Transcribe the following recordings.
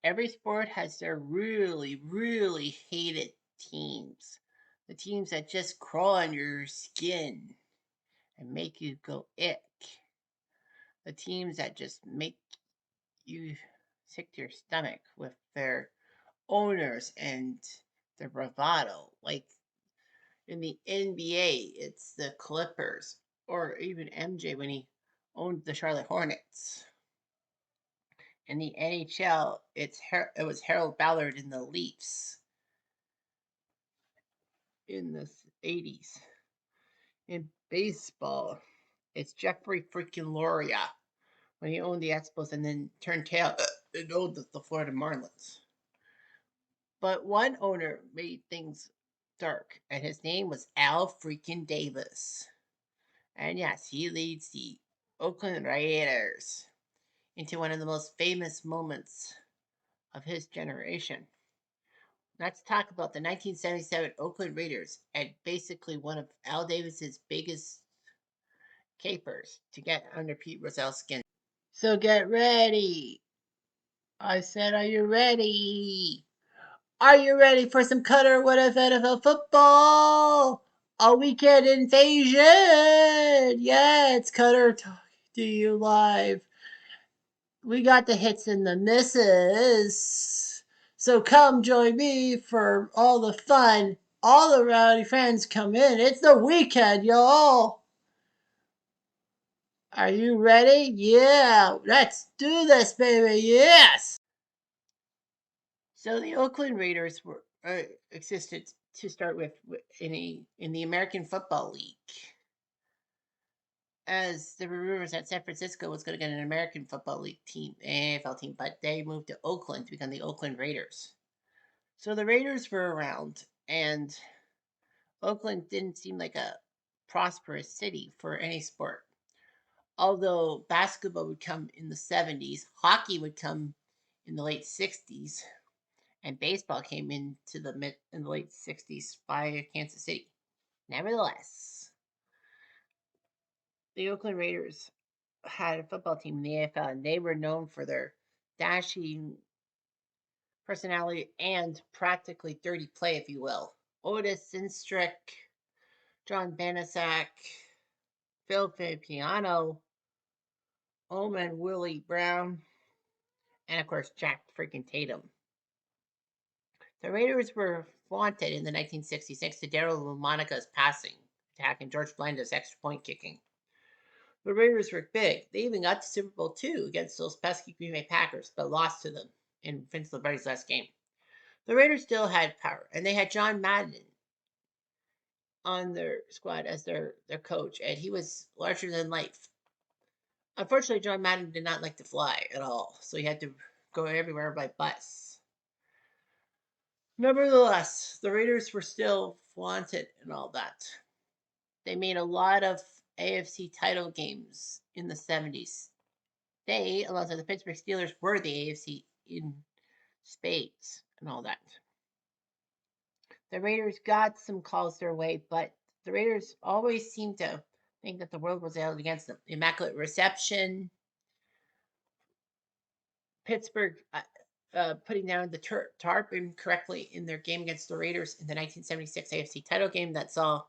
every sport has their really, really hated teams. The teams that just crawl on your skin and make you go ick. The teams that just make you sick to your stomach with their owners and their bravado. Like in the NBA, it's the Clippers, or even MJ when he owned the Charlotte Hornets. In the NHL, it was Harold Ballard in the Leafs in the 80s. In baseball, it's Jeffrey freaking Loria when he owned the Expos and then turned tail and owned the Florida Marlins. But one owner made things dark, and his name was Al freaking Davis. And yes, he leads the Oakland Raiders into one of the most famous moments of his generation. Let's talk about the 1977 Oakland Raiders and basically one of Al Davis's biggest capers to get under Pete Rozelle's skin. So get ready. I said, are you ready? Are you ready for some Cutter What If NFL football? A weekend invasion. Yeah, it's Cutter talking to you live. We got the hits and the misses. So come join me for all the fun. All the rowdy friends come in. It's the weekend, y'all. Are you ready? Yeah, let's do this, baby. Yes. So the Oakland Raiders were existed to start with in the American Football League, as there were rumors that San Francisco was going to get an American Football League team, AFL team, but they moved to Oakland to become the Oakland Raiders. So the Raiders were around, and Oakland didn't seem like a prosperous city for any sport. Although basketball would come in the 70s, hockey would come in the late 60s, and baseball came into in the late 60s by Kansas City. Nevertheless, the Oakland Raiders had a football team in the AFL, and they were known for their dashing personality and practically dirty play, if you will. Otis Sinstrick, John Banasak, Phil Piano, Oman Willie Brown, and of course Jack freaking Tatum. The Raiders were flaunted in the 1966 to Daryl LaMonica's passing attack and George Blenda's extra point kicking. The Raiders were big. They even got to Super Bowl II against those pesky Green Bay Packers, but lost to them in Vince Lombardi's last game. The Raiders still had power, and they had John Madden on their squad as their coach, and he was larger than life. Unfortunately, John Madden did not like to fly at all, so he had to go everywhere by bus. Nevertheless, the Raiders were still flaunted and all that. They made a lot of AFC title games in the 70s. They, along with the Pittsburgh Steelers, were the AFC in spades and all that. The Raiders got some calls their way, but the Raiders always seemed to think that the world was out against them. Immaculate reception, Pittsburgh putting down the tarp incorrectly in their game against the Raiders in the 1976 AFC title game that saw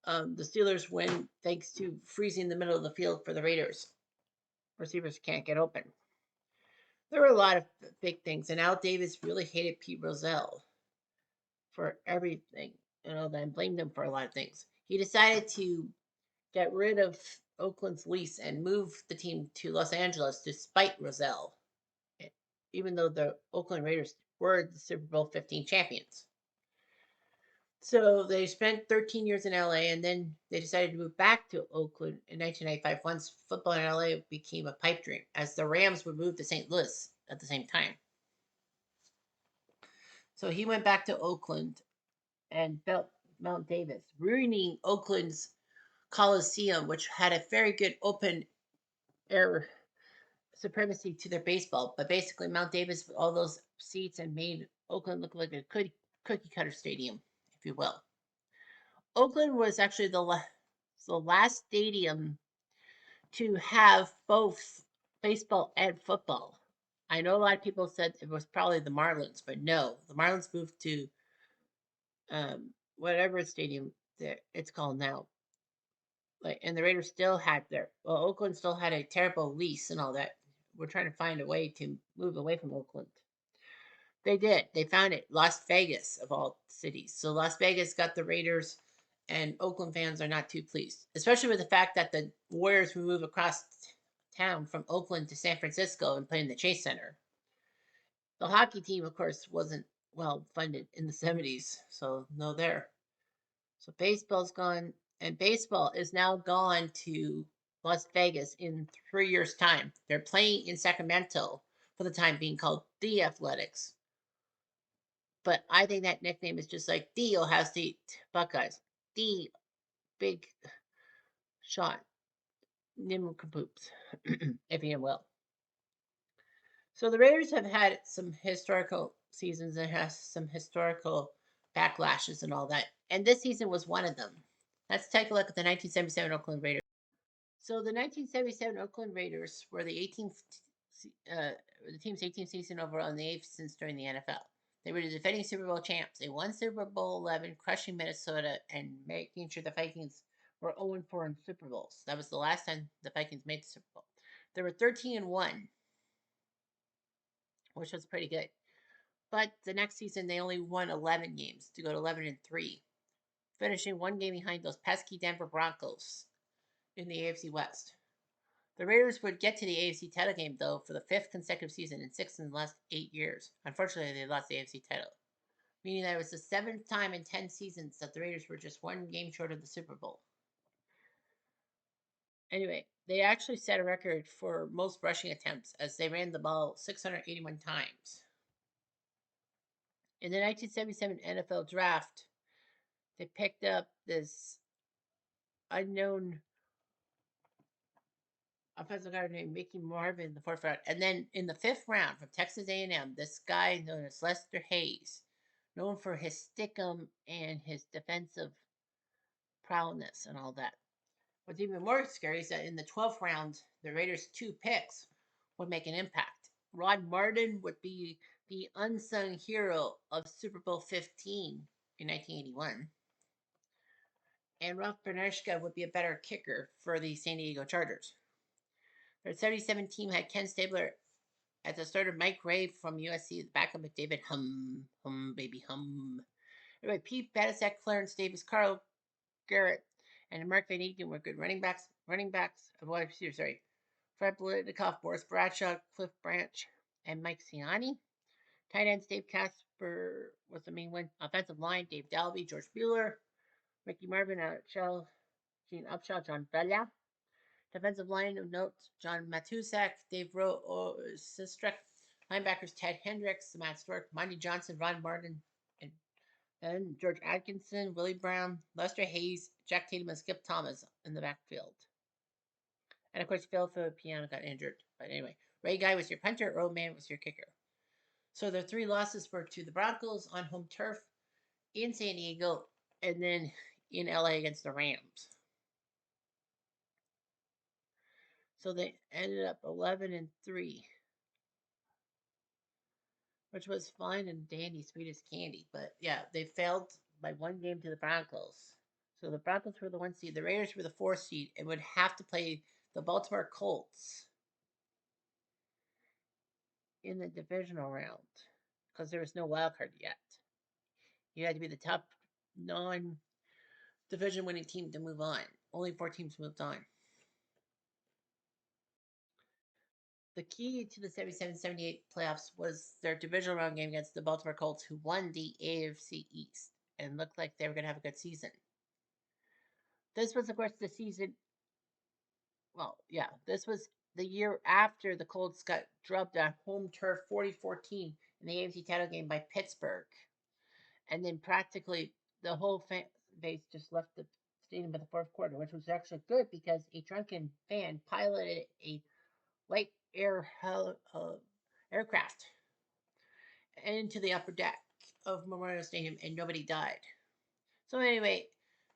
the Steelers win thanks to freezing the middle of the field for the Raiders. Receivers can't get open. There were a lot of big things, and Al Davis really hated Pete Rozelle for everything, and blamed him for a lot of things. He decided to get rid of Oakland's lease and move the team to Los Angeles to spite Rozelle, even though the Oakland Raiders were the Super Bowl 15 champions. So they spent 13 years in LA, and then they decided to move back to Oakland in 1995 once football in LA became a pipe dream, as the Rams would move to St. Louis at the same time. So he went back to Oakland and built Mount Davis, ruining Oakland's Coliseum, which had a very good open air supremacy to their baseball. But basically, Mount Davis, with all those seats, and made Oakland look like a cookie cutter stadium, if you will. Oakland was actually the last stadium to have both baseball and football I know a lot of people said it was probably the Marlins, but no, the Marlins moved to whatever stadium it's called now. Like, and the Raiders still had Oakland still had a terrible lease and all that. We're trying to find a way to move away from Oakland. They did. They found it. Las Vegas of all cities. So Las Vegas got the Raiders, and Oakland fans are not too pleased, especially with the fact that the Warriors will move across town from Oakland to San Francisco and play in the Chase Center. The hockey team, of course, wasn't well funded in the 70s, so no there. So baseball's gone, and baseball is now gone to Las Vegas in 3 years' time. They're playing in Sacramento for the time being, called the Athletics. But I think that nickname is just like the Ohio State Buckeyes, the big shot, nimcompoops, if you will. So the Raiders have had some historical seasons and has some historical backlashes and all that. And this season was one of them. Let's take a look at the 1977 Oakland Raiders. So the 1977 Oakland Raiders were uh, the team's 18th season overall and the 8th since joining the NFL. They were the defending Super Bowl champs. They won Super Bowl 11, crushing Minnesota and making sure the Vikings were 0-4 in Super Bowls. That was the last time the Vikings made the Super Bowl. They were 13-1, which was pretty good. But the next season, they only won 11 games to go to 11-3, finishing one game behind those pesky Denver Broncos in the AFC West. The Raiders would get to the AFC title game, though, for the fifth consecutive season and sixth in the last 8 years. Unfortunately, they lost the AFC title, meaning that it was the seventh time in 10 seasons that the Raiders were just one game short of the Super Bowl. Anyway, they actually set a record for most rushing attempts as they ran the ball 681 times. In the 1977 NFL draft, they picked up this unknown offensive guard named Mickey Marvin in the fourth round. And then in the fifth round from Texas A&M, this guy known as Lester Hayes, known for his stickum and his defensive prowess and all that. What's even more scary is that in the 12th round, the Raiders' two picks would make an impact. Rod Martin would be the unsung hero of Super Bowl 15 in 1981. And Ralph Bernashka would be a better kicker for the San Diego Chargers. Their 77 team had Ken Stabler at the starter, Mike Ray from USC, the backup with David Hum, baby Hum. Anyway, Pete Badisek, Clarence Davis, Carl Garrett, and Mark Van Eaton were good running backs. Fred Blitnikoff, Boris Bradshaw, Cliff Branch, and Mike Ciani. Tight ends, Dave Casper was the main one. Offensive line, Dave Dalby, George Bueller, Mickey Marvin, Gene Upshaw, John Bella. Defensive line of notes, John Matusak, Dave Sistrek. Linebackers, Ted Hendricks, Matt Stork, Monty Johnson, Ron Martin, and George Atkinson, Willie Brown, Lester Hayes, Jack Tatum, and Skip Thomas in the backfield. And of course, Phil Piano got injured. But anyway, Ray Guy was your punter, Earl Mann was your kicker. So their three losses were to the Broncos on home turf, in San Diego, and then in LA against the Rams. So they ended up 11-3, which was fine and dandy, sweet as candy. But yeah, they failed by one game to the Broncos. So the Broncos were the 1 seed. The Raiders were the 4 seed and would have to play the Baltimore Colts in the divisional round because there was no wild card yet. You had to be the top non-division winning team to move on. Only 4 teams moved on. The key to the 77-78 playoffs was their divisional round game against the Baltimore Colts, who won the AFC East and looked like they were going to have a good season. This was, of course, the season. Well, yeah, this was the year after the Colts got drubbed on home turf 40-14 in the AFC title game by Pittsburgh. And then practically the whole fan base just left the stadium by the fourth quarter, which was actually good because a drunken fan piloted a light aircraft into the upper deck of Memorial Stadium and nobody died. So anyway,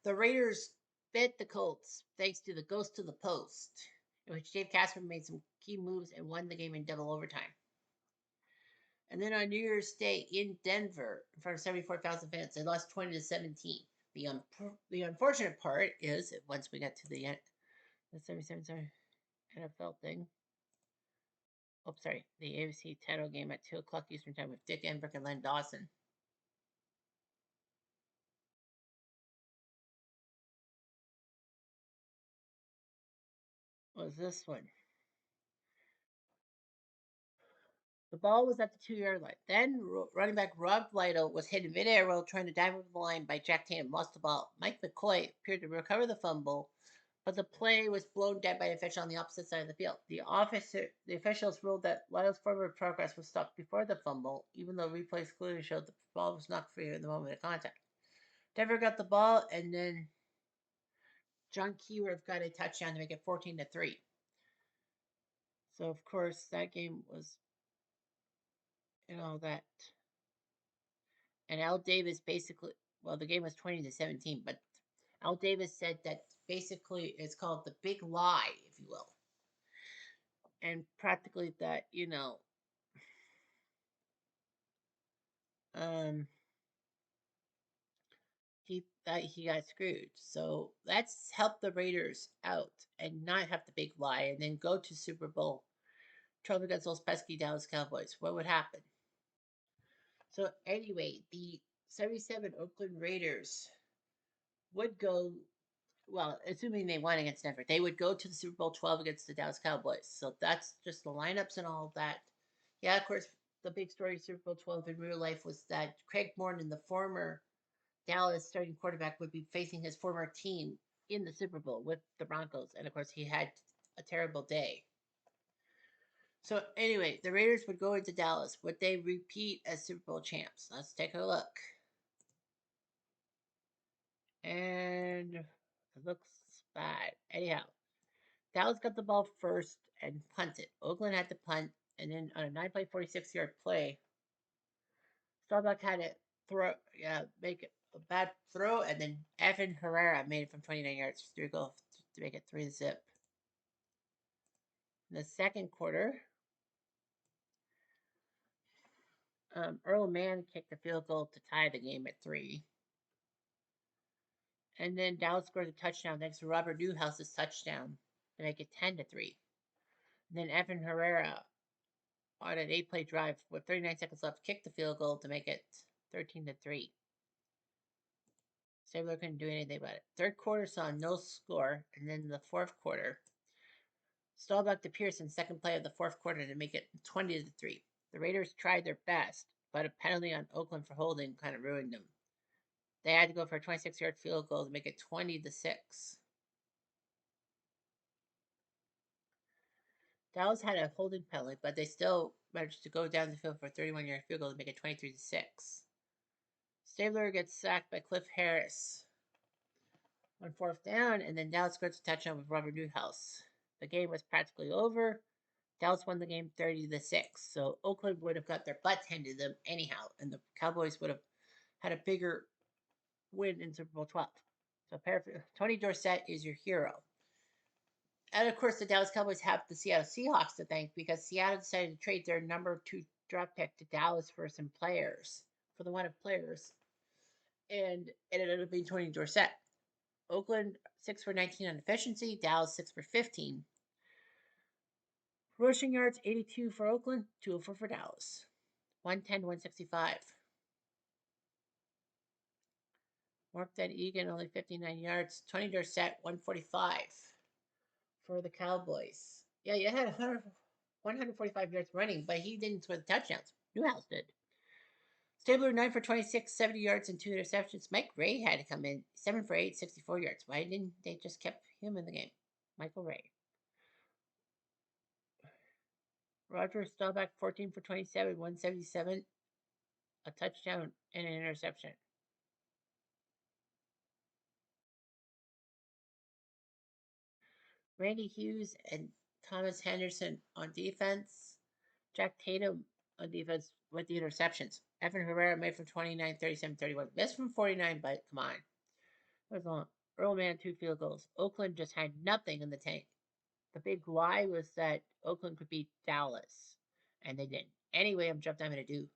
the Raiders bit the Colts thanks to the ghost to the post, in which Dave Casper made some key moves and won the game in double overtime. And then on New Year's Day in Denver, in front of 74,000 fans, they lost 20-17. The unfortunate part is once we got to the 77 sorry, NFL thing. Oh, sorry, the ABC title game at 2 o'clock Eastern Time with Dick Enberg and Len Dawson. What was this one? The ball was at the 2 yard line. Then running back Rob Lytle was hit in midair while trying to dive over the line by Jack Tatum. Lost the ball. Mike McCoy appeared to recover the fumble, but the play was blown dead by an official on the opposite side of the field. The officials ruled that Lytle's forward progress was stopped before the fumble, even though replays clearly showed the ball was not free in the moment of contact. Denver got the ball, and then John Keyworth got a touchdown to make it 14-3. So of course that game was, that. And Al Davis basically, well, the game was 20-17, but Al Davis said that basically it's called the big lie, if you will, and practically that um, he got screwed. So that's helped the Raiders out and not have the big lie, and then go to Super Bowl 12 against those pesky Dallas Cowboys. What would happen? So anyway, the 77 Oakland Raiders would go, well, assuming they won against Denver, they would go to the Super Bowl 12 against the Dallas Cowboys. So that's just the lineups and all of that. Yeah, of course, the big story of Super Bowl 12 in real life was that Craig Morton, the former Dallas starting quarterback, would be facing his former team in the Super Bowl with the Broncos. And of course, he had a terrible day. So anyway, the Raiders would go into Dallas. Would they repeat as Super Bowl champs? Let's take a look. And it looks bad. Anyhow, Dallas got the ball first and punted. Oakland had to punt, and then on a 9-play, 46-yard play, Staubach had to make a bad throw, and then Evan Herrera made it from 29 yards to go to make it 3-0. In the second quarter, Earl Mann kicked the field goal to tie the game at 3. And then Dallas scored a touchdown thanks to Robert Newhouse's touchdown to make it 10-3. And then Evan Herrera on an 8-play drive with 39 seconds left kicked the field goal to make it 13-3. Stabler couldn't do anything about it. Third quarter saw no score, and then the fourth quarter, Staubach to Pearson, second play of the fourth quarter to make it 20-3. The Raiders tried their best, but a penalty on Oakland for holding kind of ruined them. They had to go for a 26-yard field goal to make it 20-6. Dallas had a holding penalty, but they still managed to go down the field for a 31-yard field goal to make it 23-6. Stabler gets sacked by Cliff Harris on fourth down, and then Dallas scores a touchdown with Robert Newhouse. The game was practically over. Dallas won the game 30-6. So Oakland would have got their butts handed to them anyhow, and the Cowboys would have had a bigger win in Super Bowl 12. So Tony Dorsett is your hero. And of course, the Dallas Cowboys have the Seattle Seahawks to thank because Seattle decided to trade their number 2 draft pick to Dallas for some players, for the wanted players, and it ended up being Tony Dorsett. Oakland 6 for 19 on efficiency, Dallas 6 for 15. Rushing yards 82 for Oakland, 204 for Dallas. 110 to 165. Mark Egan only 59 yards. Tony Dorsett 145 for the Cowboys. Yeah, you had 145 yards running, but he didn't score the touchdowns. Newhouse did. Stabler 9 for 26, 70 yards and 2 interceptions. Mike Ray had to come in 7 for 8, 64 yards. Why didn't they just kept him in the game? Michael Ray. Roger Staubach 14 for 27, 177, a touchdown and an interception. Randy Hughes and Thomas Henderson on defense. Jack Tatum on defense with the interceptions. Evan Herrera made from 29, 37, 31. Missed from 49, but come on. It was long. Earl Mann, 2 field goals. Oakland just had nothing in the tank. The big lie was that Oakland could beat Dallas. and they didn't. Anyway, I'm jumped. I'm gonna do